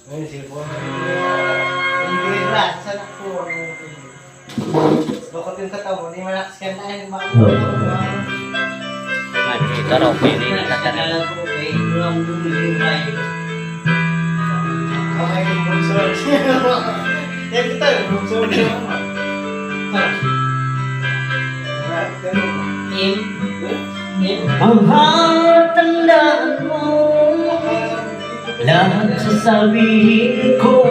Ngayon, cellphone. Hindi rin, sana po. Bakit yung katawa, hindi malakas na yun. Ito raw, pwede na talaga. Okay, bungsod. Yan kita, bungsod. Ang hatandaan mo, lahat sasabihin ko,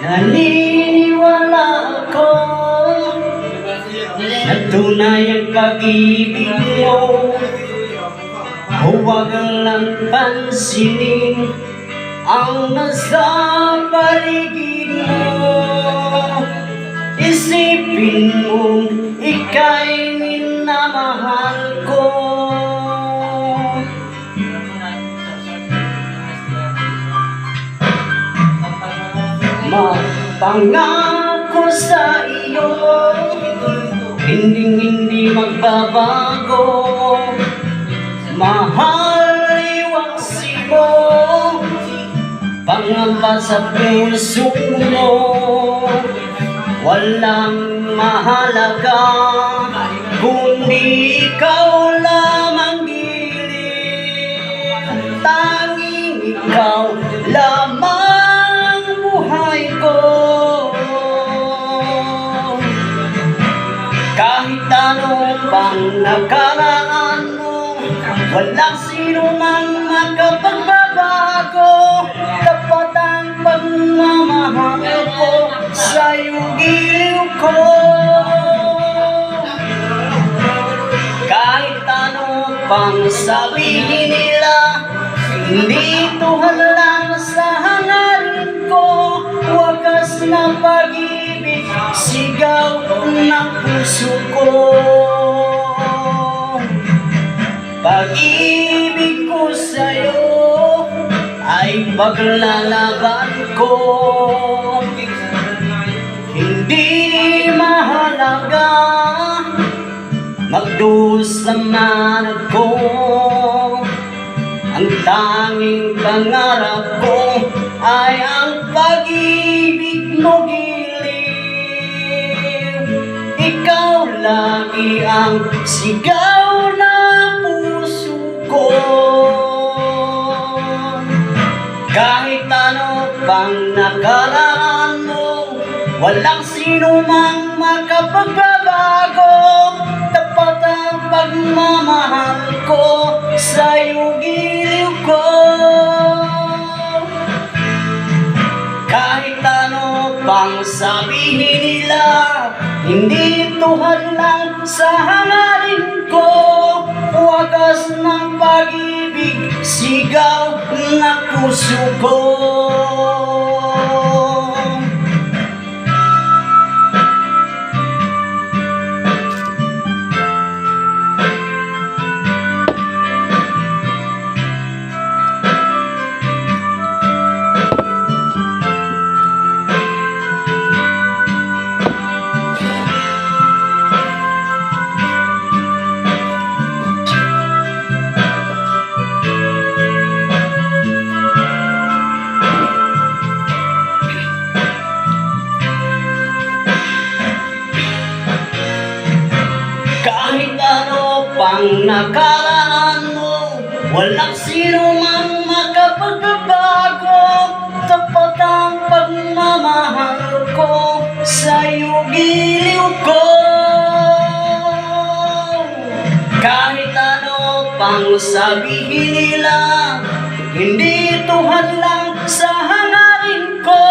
naniniwala ako na tunay ang pag-ibig mo. Huwag lang pansinin ang nasa paligid mo. Isipin mo, ika'y minamahal ko. Mapangako sa iyo, hindi magbabago. Mahal iwaksi mo, pangamba sa puso mo. Walang mahalaga kundi ikaw lamang giliw. Tanging ikaw lamang buhay ko. Kahit ano pang nakaraan mo, walang sino mang makapagbabago. Tapat ang pagmamahal ko sa'yo giliw ko. Kahit ano pang sabihin nila, hindi ito halang sa hangarin ko. Wagas na pag-ibig, sigaw ng puso ko. Pag-ibig ko sa'yo ay paglalaban ko. Hindi mahalaga magdusa man ako. Ang tanging pangarap ko ay ang pag-ibig mo giliw. Ikaw lagi ang sigaw ng puso ko. Kahit ano pang nakaraan mo, walang sino mang makapagbabago. Tapat ang pagmamahal ko sa'yo giliw ko. Kahit ano pang sabihin nila, hindi ito hadlang sa hangarin ko. Wagas ng pag-ibig, sigaw ng puso ko. Pang nakaraan mo, walang sino mang makapagbabago. Tapat ang pagmamahal ko sa'yo giliw ko. Kahit ano pang sabihin nila, hindi ito hadlang sa hangarin ko.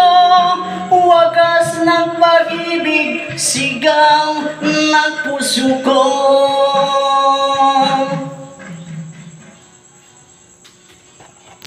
Wagas ng pag-ibig, sigaw ng puso ko.